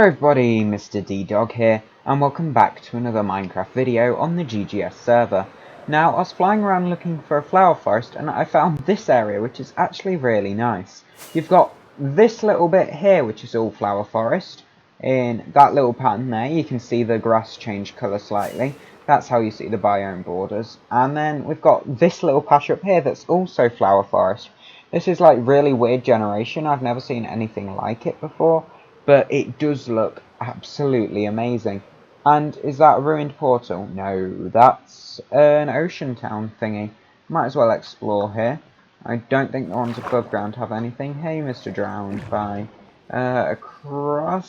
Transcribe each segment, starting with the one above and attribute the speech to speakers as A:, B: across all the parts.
A: Hello everybody, Mr. D-Dog here, and welcome back to another Minecraft video on the GGS server. Now, I was flying around looking for a flower forest, and I found this area, which is actually really nice. You've got this little bit here, which is all flower forest. In that little pattern there, you can see the grass change colour slightly. That's how you see the biome borders. And then we've got this little patch up here that's also flower forest. This is like really weird generation. I've never seen anything like it before. But it does look absolutely amazing. And is that a ruined portal? No, that's an ocean town thingy. Might as well explore here. I don't think the ones above ground have anything. Hey, Mr. Drowned by across.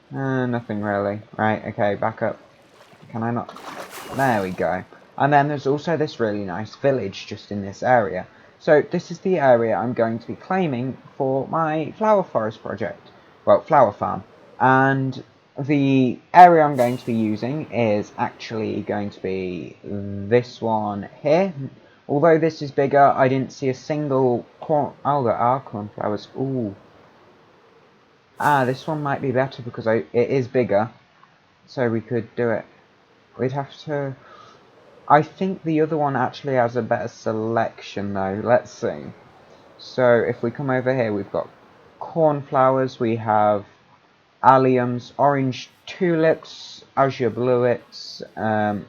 A: Nothing really. Right, okay, back up. Can I not? There we go. And then there's also this really nice village just in this area. So this is the area I'm going to be claiming for my flower forest project. Well, flower farm. And the area I'm going to be using is actually going to be this one here. Although this is bigger, I didn't see a single corn. Oh, there are cornflowers. Ooh. This one might be better because it is bigger. So we could do it. We'd have to... I think the other one actually has a better selection though. Let's see. So if we come over here, we've got cornflowers, we have alliums, orange tulips, azure bluets,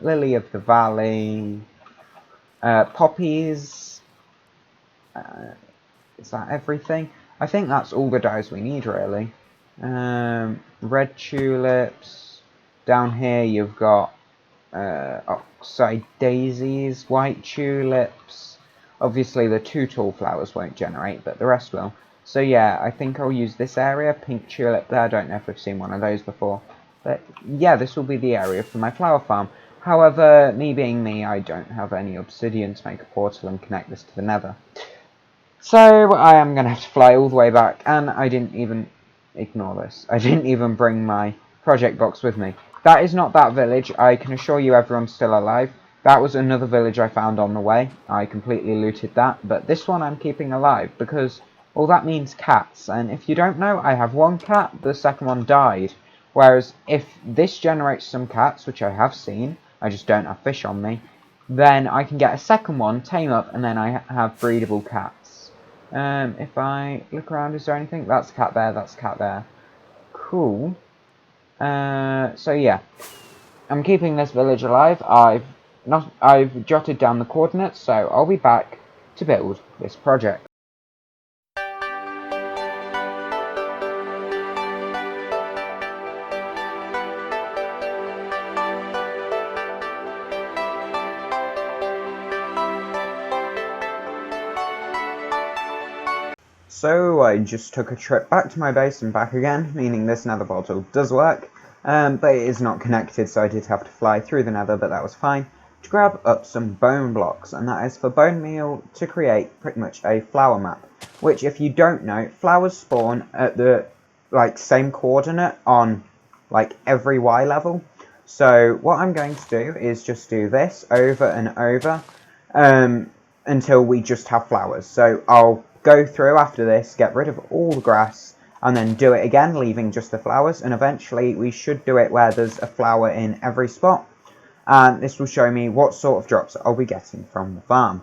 A: lily of the valley, poppies. Is that everything? I think that's all the dyes we need really. Red tulips. Down here you've got oxide daisies, white tulips. Obviously the two tall flowers won't generate, but the rest will. So yeah, I think I'll use this area. Pink tulip there, I don't know if we've seen one of those before. But yeah, this will be the area for my flower farm. However, me being me, I don't have any obsidian to make a portal and connect this to the nether. So I am going to have to fly all the way back, and I didn't even... Ignore this. I didn't even bring my project box with me. That is not that village. I can assure you everyone's still alive. That was another village I found on the way. I completely looted that. But this one I'm keeping alive because, well, that means cats. And if you don't know, I have one cat. The second one died. Whereas if this generates some cats, which I have seen, I just don't have fish on me, then I can get a second one, tame up, and then I have breedable cats. If I look around, is there anything? That's a cat there, that's a cat there. Cool. So yeah, I'm keeping this village alive. I've jotted down the coordinates, so I'll be back to build this project. So I just took a trip back to my base and back again, meaning this nether portal does work, but it is not connected, so I did have to fly through the nether, but that was fine, to grab up some bone blocks, and that is for bone meal to create pretty much a flower map, which if you don't know, flowers spawn at the same coordinate on every Y level. So what I'm going to do is just do this over and over until we just have flowers. So I'll go through after this, get rid of all the grass, and then do it again, leaving just the flowers, and eventually we should do it where there's a flower in every spot, and this will show me what sort of drops I'll be getting from the farm.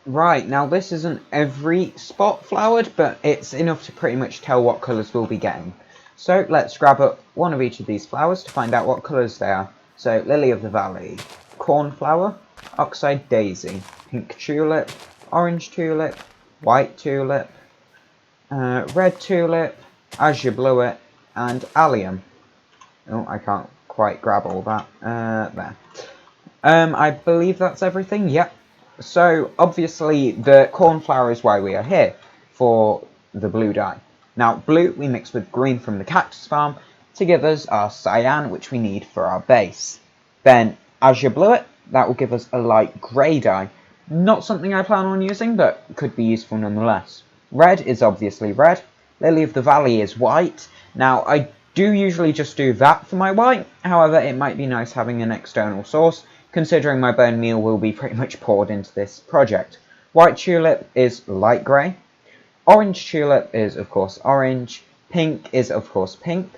A: Right, now this isn't every spot flowered, but it's enough to pretty much tell what colours we'll be getting. So let's grab up one of each of these flowers to find out what colours they are. So lily of the valley, cornflower, oxide daisy, pink tulip, orange tulip, white tulip, red tulip, azure bluet, and allium. Oh, I can't quite grab all that. There. I believe that's everything. Yep. So, obviously, the cornflower is why we are here, for the blue dye. Now blue we mix with green from the cactus farm to give us our cyan, which we need for our base. Then azure blue it, that will give us a light grey dye. Not something I plan on using, but could be useful nonetheless. Red is obviously red. Lily of the Valley is white. Now I do usually just do that for my white, however it might be nice having an external source, considering my bone meal will be pretty much poured into this project. White tulip is light grey. Orange tulip is of course orange. Pink is of course pink.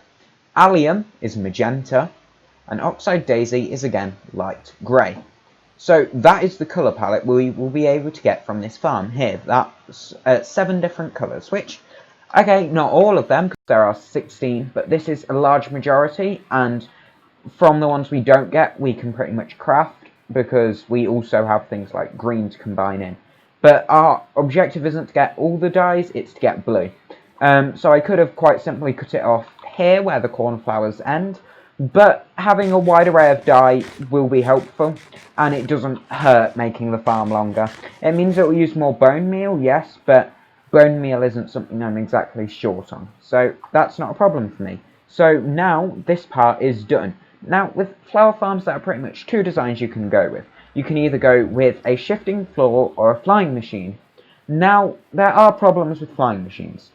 A: Allium is magenta. And oxide daisy is again light grey. So that is the colour palette we will be able to get from this farm here. That's 7 different colours, which, okay, not all of them, because there are 16, but this is a large majority, and from the ones we don't get, we can pretty much craft, because we also have things like green to combine in. But our objective isn't to get all the dyes, it's to get blue. So I could have quite simply cut it off here where the cornflowers end, but having a wide array of dye will be helpful, and it doesn't hurt making the farm longer. It means it will use more bone meal, yes, but bone meal isn't something I'm exactly short on, so that's not a problem for me. So now this part is done. Now with flower farms, there are pretty much 2 designs you can go with. You can either go with a shifting floor or a flying machine. Now there are problems with flying machines.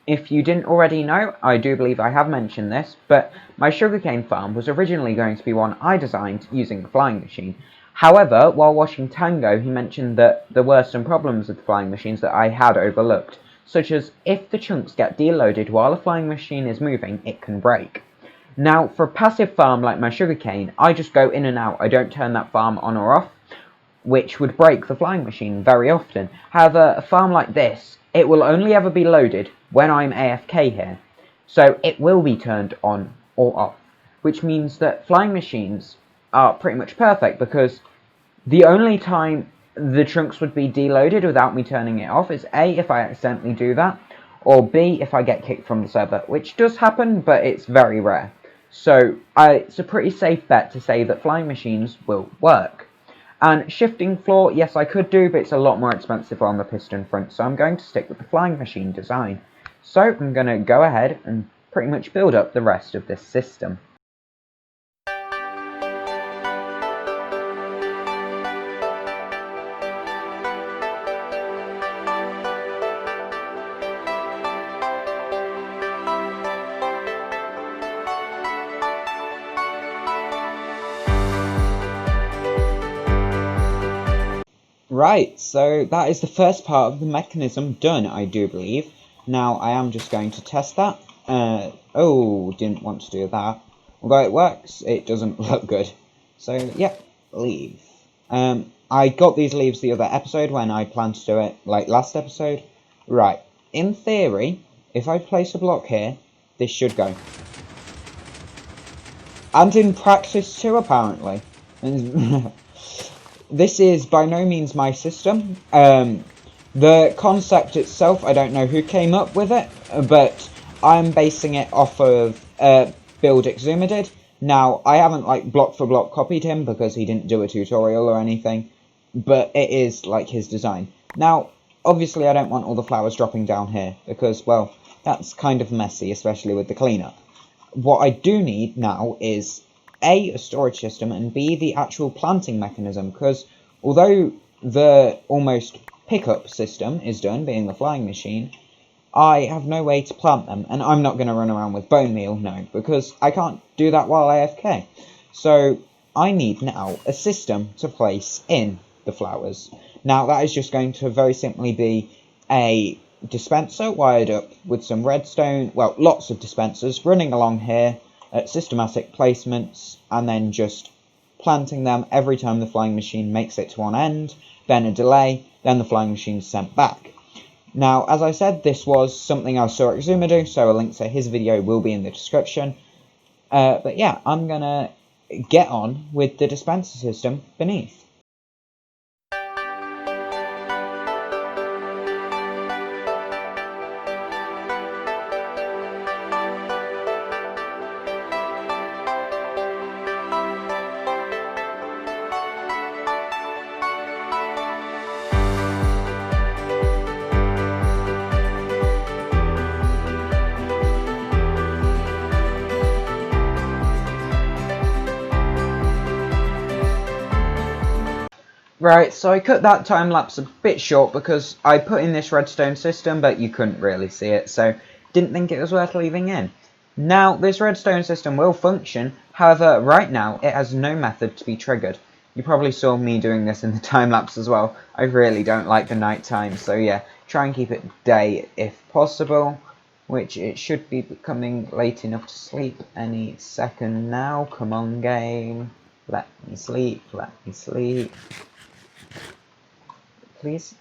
A: If you didn't already know, I do believe I have mentioned this, but my sugarcane farm was originally going to be one I designed using the flying machine. However, while watching Tango, he mentioned that there were some problems with flying machines that I had overlooked, such as if the chunks get deloaded while a flying machine is moving, it can break. Now, for a passive farm like my sugarcane, I just go in and out, I don't turn that farm on or off, which would break the flying machine very often. However, a farm like this, it will only ever be loaded when I'm AFK here, so it will be turned on or off, which means that flying machines are pretty much perfect, because the only time the trunks would be deloaded without me turning it off is A, if I accidentally do that, or B, if I get kicked from the server, which does happen, but it's very rare. So it's a pretty safe bet to say that flying machines will work. And shifting floor, yes I could do, but it's a lot more expensive on the piston front, so I'm going to stick with the flying machine design. So I'm going to go ahead and pretty much build up the rest of this system. Right, so that is the first part of the mechanism done, I do believe. Now, I am just going to test that. Oh, didn't want to do that. Although it works, it doesn't look good. So, yeah, leave. I got these leaves the other episode when I planned to do it, like last episode. Right, in theory, if I place a block here, this should go. And in practice too, apparently. This is by no means my system. The concept itself, I don't know who came up with it, but I'm basing it off of Build Exuma did. Now, I haven't like block for block copied him because he didn't do a tutorial or anything, but it is like his design. Now, obviously I don't want all the flowers dropping down here because, well, that's kind of messy, especially with the cleanup. What I do need now is a storage system, and B, the actual planting mechanism, because although the almost pickup system is done, being the flying machine, I have no way to plant them, and I'm not going to run around with bone meal, no, because I can't do that while AFK. So I need now a system to place in the flowers. Now that is just going to very simply be a dispenser wired up with some redstone, well, lots of dispensers running along here at systematic placements, and then just planting them every time the flying machine makes it to one end, then a delay, then the flying machine is sent back. Now, as I said, this was something I saw Exuma do, so a link to his video will be in the description. But yeah, I'm gonna get on with the dispenser system beneath. Right, so I cut that time lapse a bit short because I put in this redstone system, but you couldn't really see it, so didn't think it was worth leaving in. Now, this redstone system will function, however, right now it has no method to be triggered. You probably saw me doing this in the time lapse as well. I really don't like the night time, so yeah, try and keep it day if possible, which it should be becoming late enough to sleep any second now. Come on, game. Let me sleep, let me sleep. Please?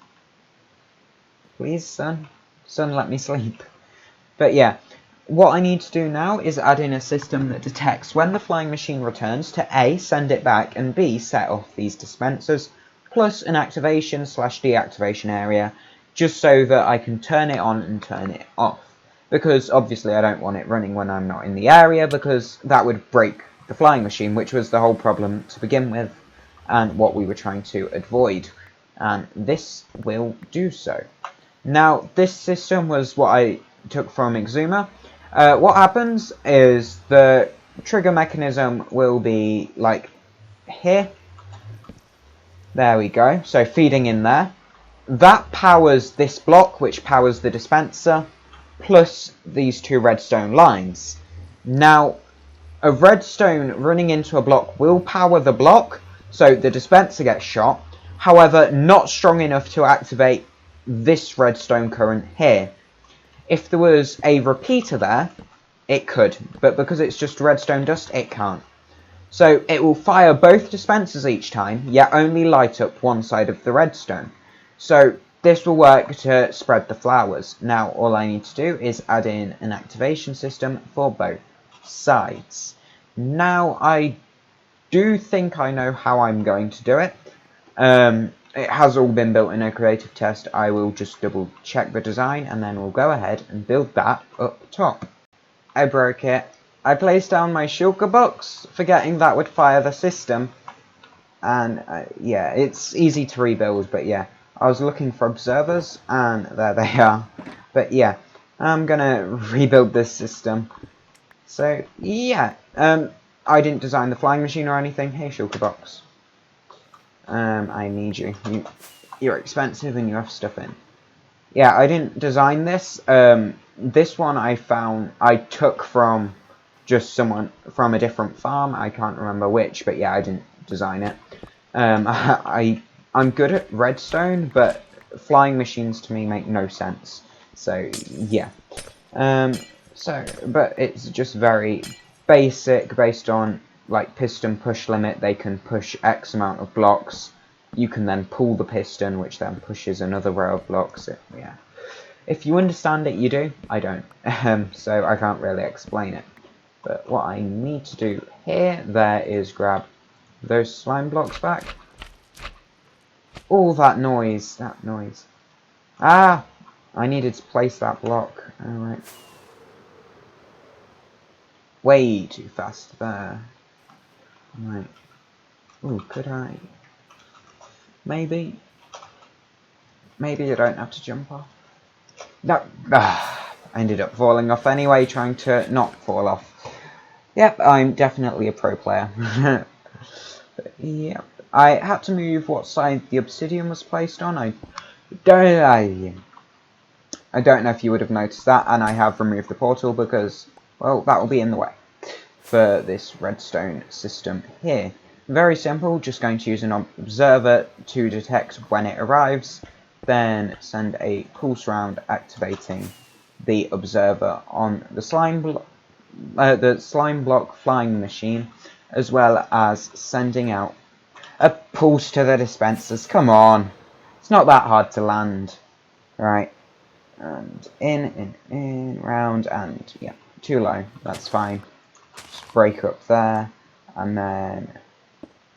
A: Please, son? Son, let me sleep. But yeah, what I need to do now is add in a system that detects when the flying machine returns to A, send it back, and B, set off these dispensers, plus an activation/deactivation area, just so that I can turn it on and turn it off. Because obviously I don't want it running when I'm not in the area, because that would break the flying machine, which was the whole problem to begin with, and what we were trying to avoid. And this will do so. Now, this system was what I took from Exuma. What happens is the trigger mechanism will be like here. There we go. So feeding in there. That powers this block, which powers the dispenser, plus these two redstone lines. Now, a redstone running into a block will power the block, so the dispenser gets shot. However, not strong enough to activate this redstone current here. If there was a repeater there, it could, but because it's just redstone dust, it can't. So it will fire both dispensers each time, yet only light up one side of the redstone. So this will work to spread the flowers. Now all I need to do is add in an activation system for both sides. Now I do think I know how I'm going to do it. It has all been built in a creative test. I will just double check the design and then we'll go ahead and build that up top. I broke it. I placed down my shulker box, forgetting that would fire the system. And yeah, it's easy to rebuild, but yeah. I was looking for observers and there they are. But yeah, I'm gonna rebuild this system. So yeah, I didn't design the flying machine or anything. Hey, shulker box. I need you. You're expensive and you have stuff in. Yeah, I didn't design this. This one I took from just someone from a different farm. I can't remember which, but yeah, I didn't design it. I'm good at redstone, but flying machines to me make no sense. So yeah. But it's just very basic, based on like piston push limit. They can push X amount of blocks. You can then pull the piston, which then pushes another row of blocks. Yeah. If you understand it, you do. I don't. So I can't really explain it. But what I need to do here, there, is grab those slime blocks back. All that noise. Ah! I needed to place that block. Alright. Way too fast there. Right. Ooh, could I? Maybe. Maybe you don't have to jump off. No. I ended up falling off anyway, trying to not fall off. Yep, I'm definitely a pro player. Yep. I had to move what side the obsidian was placed on. I don't know if you would have noticed that, and I have removed the portal because, well, that will be in the way for this redstone system here. Very simple, just going to use an observer to detect when it arrives, then send a pulse round activating the observer on the slime block flying machine, as well as sending out a pulse to the dispensers. Come on, it's not that hard to land. Right, and in, round, and yeah, too low, that's fine. Just break up there, and then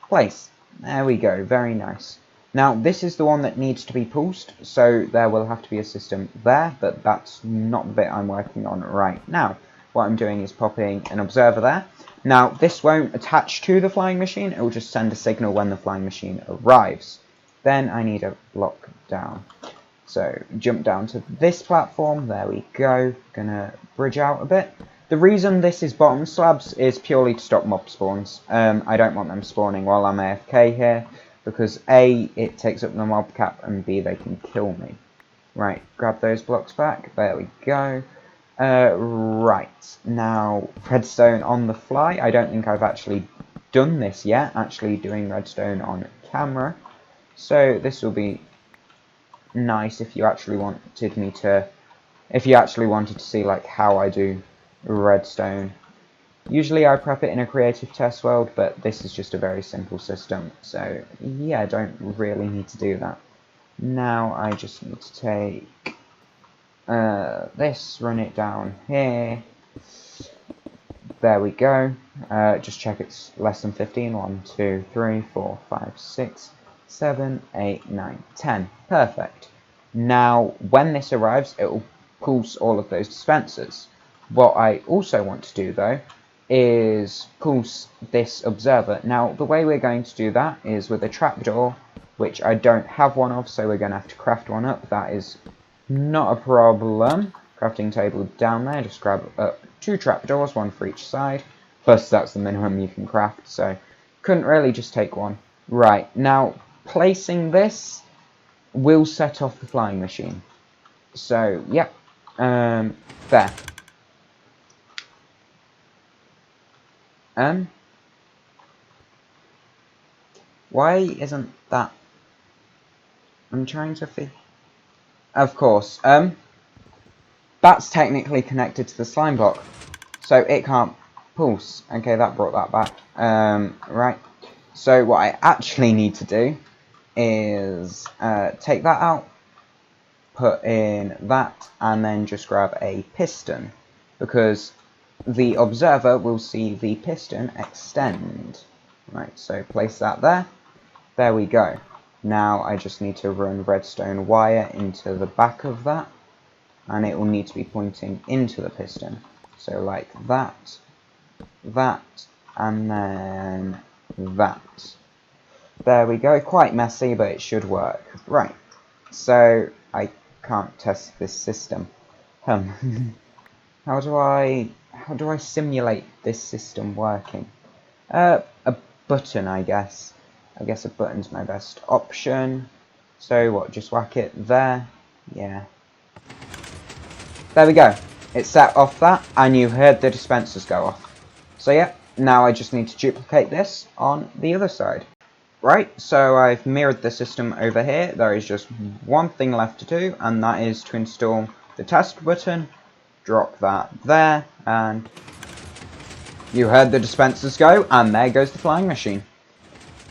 A: place. There we go, very nice. Now, this is the one that needs to be pulsed, so there will have to be a system there, but that's not the bit I'm working on right now. What I'm doing is popping an observer there. Now, this won't attach to the flying machine, it will just send a signal when the flying machine arrives. Then I need a block down. So, jump down to this platform, there we go. Gonna bridge out a bit. The reason this is bottom slabs is purely to stop mob spawns. I don't want them spawning while I'm AFK here. because A, it takes up the mob cap, and B, they can kill me. Right, grab those blocks back. There we go. Right, now redstone on the fly. I don't think I've actually done this yet, actually doing redstone on camera. So this will be nice if you actually wanted me to, if you actually wanted to see like how I do redstone. Usually I prep it in a creative test world, but this is just a very simple system, so yeah, I don't really need to do that. Now I just need to take this, run it down here. There we go. Just check it's less than 15. 1, 2, 3, 4, 5, 6, 7, 8, 9, 10. Perfect. Now, when this arrives, it will pulse all of those dispensers. What I also want to do, though, is pulse this observer. Now, the way we're going to do that is with a trapdoor, which I don't have one of, so we're going to have to craft one up. That is not a problem. Crafting table down there, just grab up 2 trapdoors, 1 for each side. Plus, that's the minimum you can craft, so couldn't really just take one. Right, now, placing this will set off the flying machine. So, yep, there. Why isn't that? I'm trying to figure. Of course, that's technically connected to the slime block, so it can't pulse. Okay, that brought that back. Right. So what I actually need to do is take that out, put in that, and then just grab a piston, because the observer will see the piston extend. Right, so place that there. There we go. Now I just need to run redstone wire into the back of that, and it will need to be pointing into the piston. So like that, that, and then that. There we go. Quite messy, but it should work. Right. So I can't test this system. How do I simulate this system working? A button, I guess. I guess a button's my best option. So what, just whack it there? Yeah. There we go. It set off that, and you heard the dispensers go off. So yeah, now I just need to duplicate this on the other side. Right, so I've mirrored the system over here. There is just one thing left to do, and that is to install the test button. Drop that there, and you heard the dispensers go, and there goes the flying machine.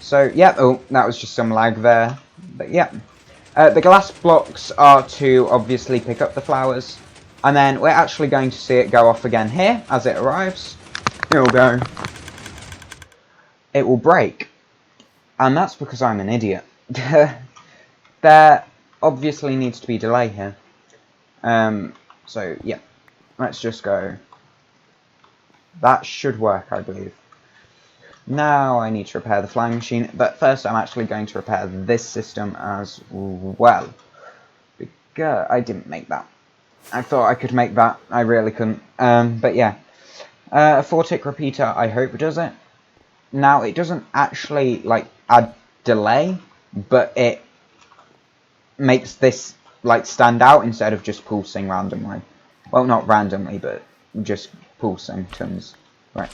A: So, yeah, oh, that was just some lag there. But, yeah. The glass blocks are to obviously pick up the flowers. And then we're actually going to see it go off again here as it arrives. It will go. It will break. And that's because I'm an idiot. There obviously needs to be delay here. So, yeah. Let's just go. That should work, I believe. Now I need to repair the flying machine, but first I'm actually going to repair this system as well. Because I didn't make that. I thought I could make that, I really couldn't. But yeah. A 4-tick repeater, I hope does it. Now it doesn't actually like add delay, but it makes this like stand out instead of just pulsing randomly. Well, not randomly, but just pulsing tons. Right.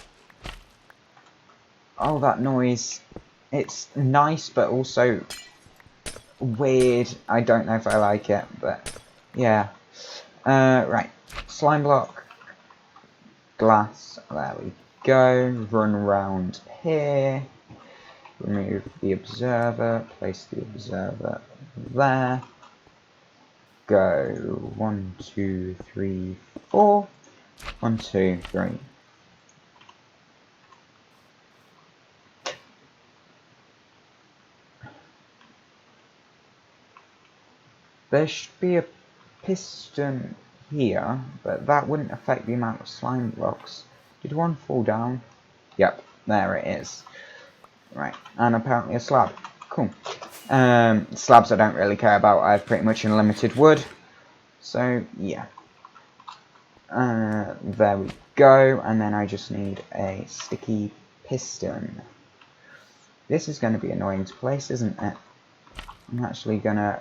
A: Oh, that noise. It's nice, but also weird. I don't know if I like it, but yeah. Right. Slime block. Glass. There we go. Run around here. Remove the observer. Place the observer there. Go. 1, 2, 3, 4. 1, 2, 3. There should be a piston here, but that wouldn't affect the amount of slime blocks. Did one fall down? Yep, there it is. Right, and apparently a slab. Cool. Slabs I don't really care about. I have pretty much unlimited wood. So, yeah. There we go, and then I just need a sticky piston. This is going to be annoying to place, isn't it? I'm actually going to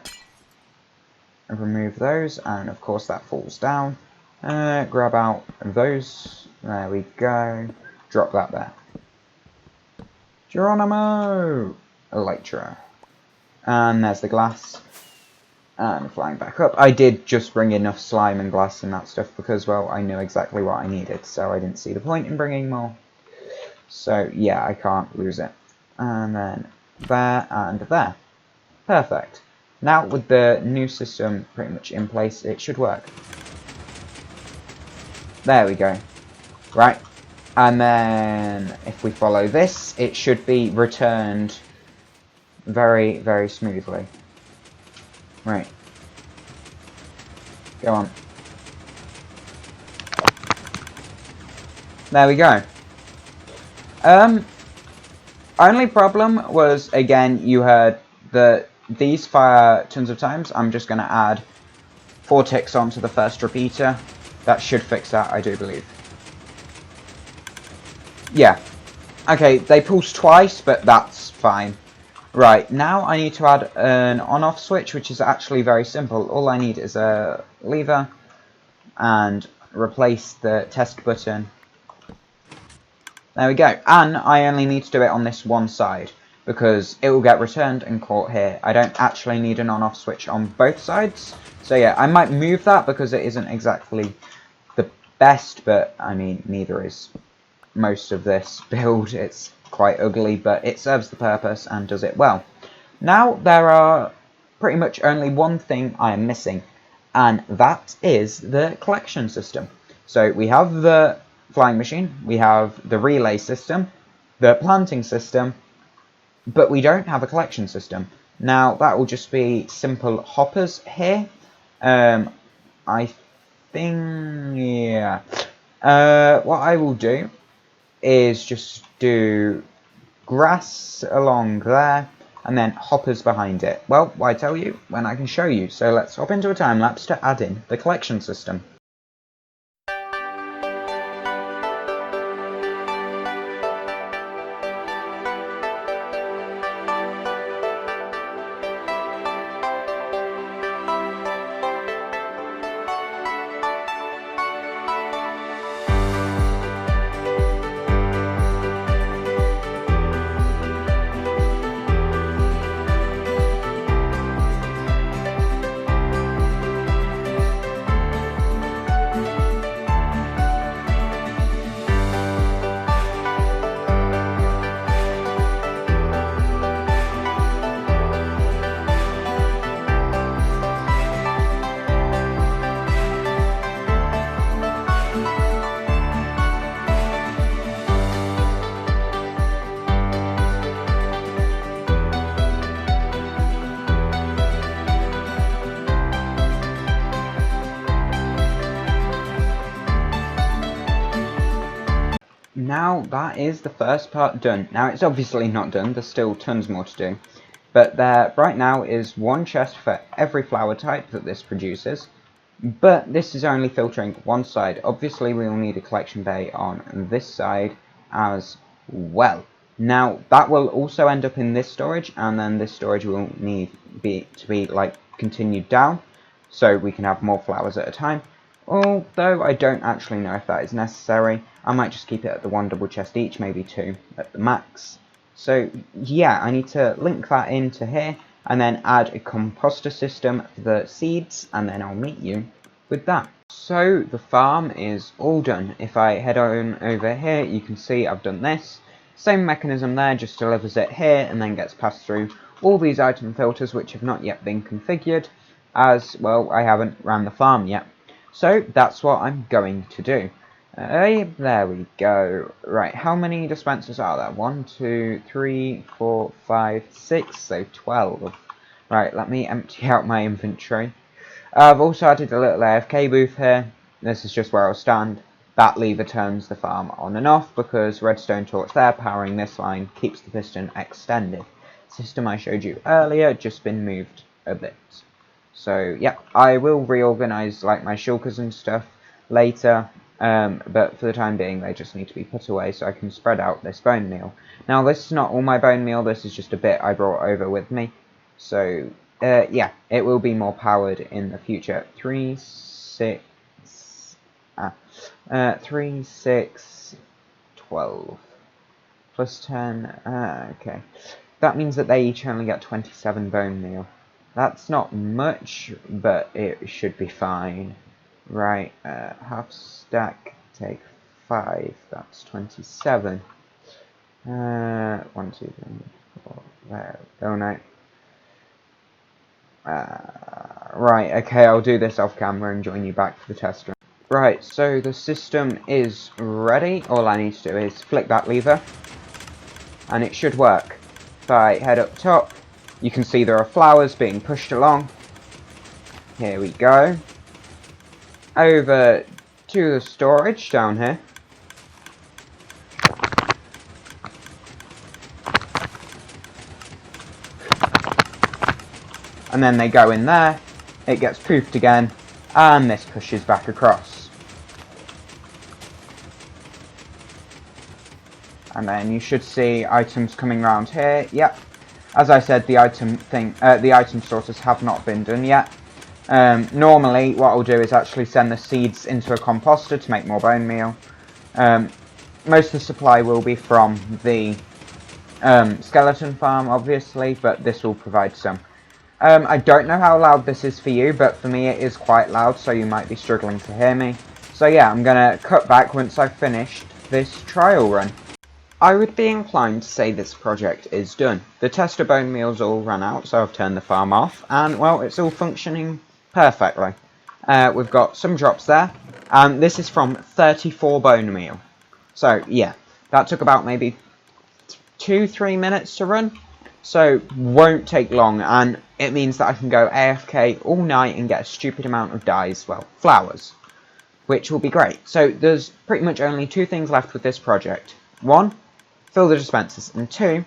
A: remove those, and of course that falls down. Grab out those. There we go. Drop that there. Geronimo! Elytra. And there's the glass. And flying back up. I did just bring enough slime and glass and that stuff because, well, I knew exactly what I needed, so I didn't see the point in bringing more. So, yeah, I can't lose it. And then there and there. Perfect. Now, with the new system pretty much in place, it should work. There we go. Right. And then, if we follow this, it should be returned very, very smoothly. Right. Go on. There we go. Only problem was, again, you heard these fire tons of times. I'm just going to add 4 ticks onto the first repeater. That should fix that, I do believe. Yeah. Okay, they pulse twice, but that's fine. Right, now I need to add an on-off switch, which is actually very simple. All I need is a lever and replace the test button. There we go. And I only need to do it on this one side because it will get returned and caught here. I don't actually need an on-off switch on both sides. So yeah, I might move that because it isn't exactly the best, but I mean, neither is most of this build. It's quite ugly, but it serves the purpose and does it well. Now there are pretty much only one thing I am missing, and that is the collection system. So we have the flying machine, we have the relay system, the planting system, but we don't have a collection system. Now that will just be simple hoppers here. I think, yeah. What I will do is just do grass along there and then hoppers behind it. Well, why tell you when I can show you? So let's hop into a time lapse to add in the collection system. Now that is the first part done. Now it's obviously not done, there's still tons more to do. But there right now is one chest for every flower type that this produces. But this is only filtering one side. Obviously we will need a collection bay on this side as well. Now that will also end up in this storage, and then this storage will need to be like continued down, so we can have more flowers at a time. Although I don't actually know if that is necessary. I might just keep it at the 1 double chest each, maybe 2 at the max. So yeah, I need to link that into here and then add a composter system for the seeds, and then I'll meet you with that. So the farm is all done. If I head on over here, you can see I've done this. Same mechanism there, just delivers it here and then gets passed through all these item filters which have not yet been configured, as well I haven't ran the farm yet. So that's what I'm going to do. There we go. Right, how many dispensers are there? 1, 2, 3, 4, 5, 6, so 12. Right, let me empty out my inventory. I've also added a little AFK booth here. This is just where I'll stand. That lever turns the farm on and off because redstone torch there powering this line keeps the piston extended. System I showed you earlier just been moved a bit. So yeah, I will reorganize like my shulkers and stuff later. but for the time being they just need to be put away so I can spread out this bone meal. Now this is not all my bone meal, this is just a bit I brought over with me. So yeah, it will be more powered in the future. 3, 6, 12 plus 10. Okay, that means that they each only get 27 bone meal. That's not much, but it should be fine. Right, half stack, take 5, that's 27. 1, 2, 3, 4, there we go now. Right, okay, I'll do this off camera and join you back for the test run. Right, so the system is ready. All I need to do is flick that lever, and it should work. If I head up top, you can see there are flowers being pushed along. Here we go. Over to the storage down here. And then they go in there, it gets poofed again, and this pushes back across. And then you should see items coming around here. Yep. As I said, the item sorters have not been done yet. Normally, what I'll do is actually send the seeds into a composter to make more bone meal. Most of the supply will be from the skeleton farm, obviously, but this will provide some. I don't know how loud this is for you, but for me it is quite loud, so you might be struggling to hear me. So yeah, I'm going to cut back once I've finished this trial run. I would be inclined to say this project is done. The tester bone meal's all run out, so I've turned the farm off, and well, it's all functioning perfectly. We've got some drops there, and this is from 34 bone meal. So yeah, that took about maybe 2-3 minutes to run. So, won't take long, and it means that I can go AFK all night and get a stupid amount of dyes, well, flowers, which will be great. So, there's pretty much only 2 things left with this project. 1, fill the dispensers, and 2,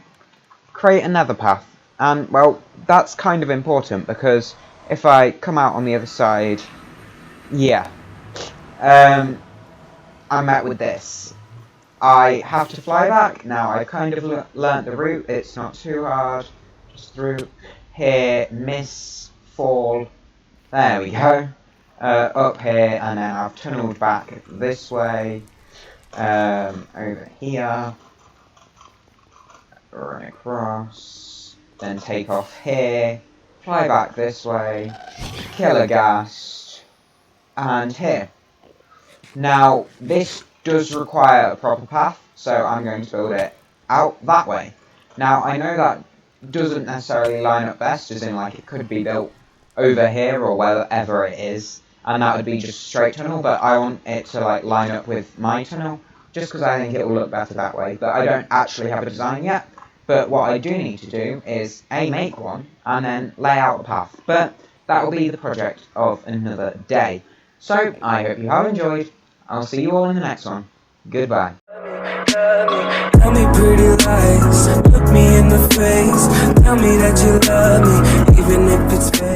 A: create a nether path. And, well, that's kind of important, because if I come out on the other side, yeah, I'm met with this. I have to fly back. Now, I've kind of learnt the route. It's not too hard. Just through here, miss, fall. There we go. Up here, and then I've tunnelled back this way. Over here. Run across. Then take off here. Fly back this way. Kill a ghast. And here. Now, this does require a proper path, so I'm going to build it out that way. Now, I know that doesn't necessarily line up best, as in, like, it could be built over here or wherever it is, and that would be just straight tunnel, but I want it to, like, line up with my tunnel, just because I think it will look better that way. But I don't actually have a design yet, but what I do need to do is, A, make one, and then lay out a path. But that will be the project of another day. So, I hope you have enjoyed. I'll see you all in the next one. Goodbye.
B: Tell me pretty lies, look me in the face. Tell me that you love me, even if it's fake.